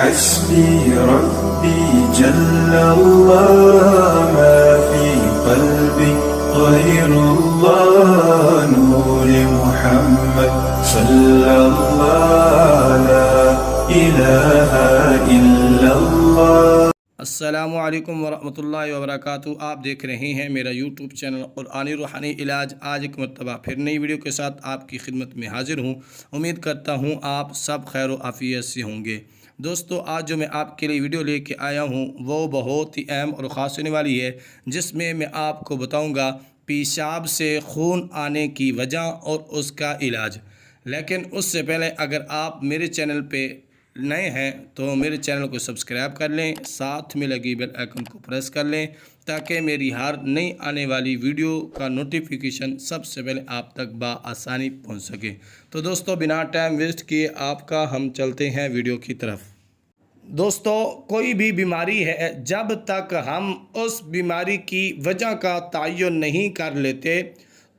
حسبي ربي جل الله ما في قلبي غير الله نور محمد صلى الله لا إله إلا الله۔ السلام علیکم ورحمۃ اللہ وبرکاتہ۔ آپ دیکھ رہے ہیں میرا یوٹیوب چینل قرآنی روحانی علاج۔ آج ایک مرتبہ پھر نئی ویڈیو کے ساتھ آپ کی خدمت میں حاضر ہوں۔ امید کرتا ہوں آپ سب خیر و عافیت سے ہوں گے۔ دوستو، آج جو میں آپ کے لیے ویڈیو لے کے آیا ہوں وہ بہت ہی اہم اور خاص ہونے والی ہے، جس میں میں آپ کو بتاؤں گا پیشاب سے خون آنے کی وجہ اور اس کا علاج۔ لیکن اس سے پہلے اگر آپ میرے چینل پہ نئے ہیں تو میرے چینل کو سبسکرائب کر لیں، ساتھ میں لگی بیل آئیکن کو پریس کر لیں تاکہ میری ہر نئی آنے والی ویڈیو کا نوٹیفیکیشن سب سے پہلے آپ تک بآسانی پہنچ سکے۔ تو دوستو، بنا ٹائم ویسٹ کیے آپ کا ہم چلتے ہیں ویڈیو کی طرف۔ دوستو، کوئی بھی بیماری ہے، جب تک ہم اس بیماری کی وجہ کا تعین نہیں کر لیتے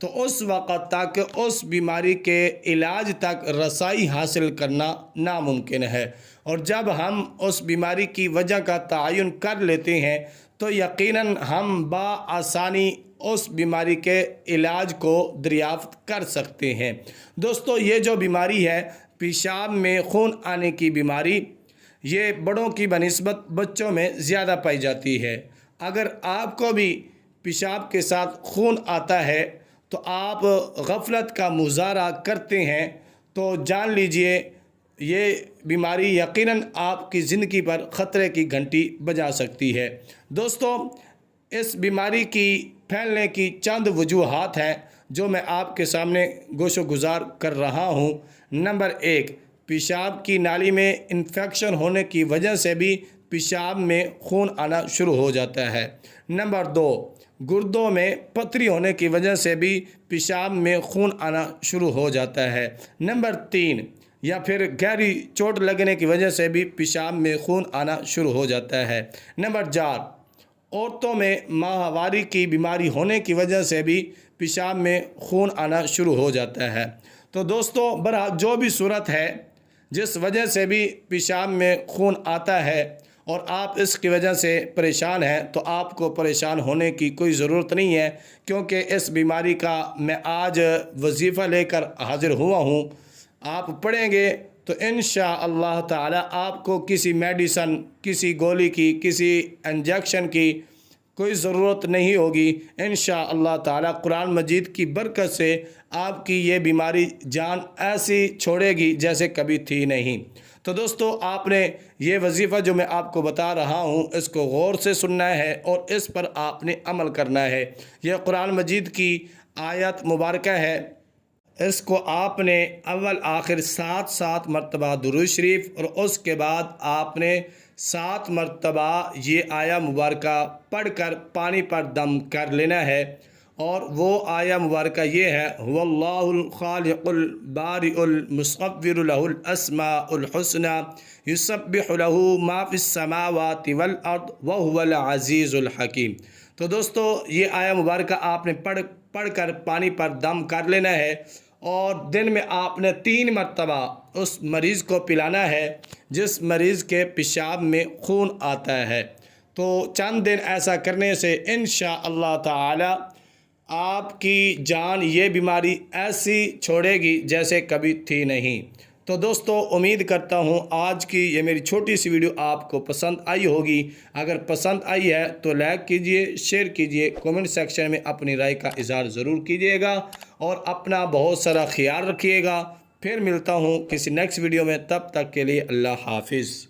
تو اس وقت تک اس بیماری کے علاج تک رسائی حاصل کرنا ناممکن ہے، اور جب ہم اس بیماری کی وجہ کا تعین کر لیتے ہیں تو یقیناً ہم بآسانی اس بیماری کے علاج کو دریافت کر سکتے ہیں۔ دوستو، یہ جو بیماری ہے پیشاب میں خون آنے کی بیماری، یہ بڑوں کی بنسبت بچوں میں زیادہ پائی جاتی ہے۔ اگر آپ کو بھی پیشاب کے ساتھ خون آتا ہے تو آپ غفلت کا مظاہرہ کرتے ہیں تو جان لیجئے یہ بیماری یقیناً آپ کی زندگی پر خطرے کی گھنٹی بجا سکتی ہے۔ دوستو، اس بیماری کی پھیلنے کی چند وجوہات ہیں جو میں آپ کے سامنے گوش و گزار کر رہا ہوں۔ نمبر 1، پیشاب کی نالی میں انفیکشن ہونے کی وجہ سے بھی پیشاب میں خون آنا شروع ہو جاتا ہے۔ نمبر 2، گردوں میں پتھری ہونے کی وجہ سے بھی پیشاب میں خون آنا شروع ہو جاتا ہے۔ نمبر 3، یا پھر گہری چوٹ لگنے کی وجہ سے بھی پیشاب میں خون آنا شروع ہو جاتا ہے۔ نمبر 4، عورتوں میں ماہواری کی بیماری ہونے کی وجہ سے بھی پیشاب میں خون آنا شروع ہو جاتا ہے۔ تو دوستو، بہرحال جو بھی صورت ہے جس وجہ سے بھی پیشاب میں خون آتا ہے اور آپ اس کی وجہ سے پریشان ہیں تو آپ کو پریشان ہونے کی کوئی ضرورت نہیں ہے، کیونکہ اس بیماری کا میں آج وظیفہ لے کر حاضر ہوا ہوں۔ آپ پڑھیں گے تو انشاءاللہ تعالی آپ کو کسی میڈیسن، کسی گولی کی، کسی انجیکشن کی کوئی ضرورت نہیں ہوگی۔ انشاءاللہ تعالی قرآن مجید کی برکت سے آپ کی یہ بیماری جان ایسی چھوڑے گی جیسے کبھی تھی نہیں۔ تو دوستو، آپ نے یہ وظیفہ جو میں آپ کو بتا رہا ہوں اس کو غور سے سننا ہے اور اس پر آپ نے عمل کرنا ہے۔ یہ قرآن مجید کی آیت مبارکہ ہے، اس کو آپ نے اول آخر 7 مرتبہ درود شریف اور اس کے بعد آپ نے 7 مرتبہ یہ آیہ مبارکہ پڑھ کر پانی پر دم کر لینا ہے، اور وہ آیہ مبارکہ یہ ہے: هو اللہ الخالق البارئ المصور له الاسماء الحسنى یسبح له ما فی السماوات والارض وهو العزیز الحکیم۔ تو دوستو، یہ آیہ مبارکہ آپ نے پڑھ کر پانی پر دم کر لینا ہے، اور دن میں آپ نے 3 مرتبہ اس مریض کو پلانا ہے جس مریض کے پیشاب میں خون آتا ہے۔ تو چند دن ایسا کرنے سے انشاءاللہ تعالی آپ کی جان یہ بیماری ایسی چھوڑے گی جیسے کبھی تھی نہیں۔ تو دوستو، امید کرتا ہوں آج کی یہ میری چھوٹی سی ویڈیو آپ کو پسند آئی ہوگی۔ اگر پسند آئی ہے تو لائک کیجئے، شیئر کیجئے، کومنٹ سیکشن میں اپنی رائے کا اظہار ضرور کیجئے گا، اور اپنا بہت سارا خیال رکھیے گا۔ پھر ملتا ہوں کسی نیکسٹ ویڈیو میں، تب تک کے لیے اللہ حافظ۔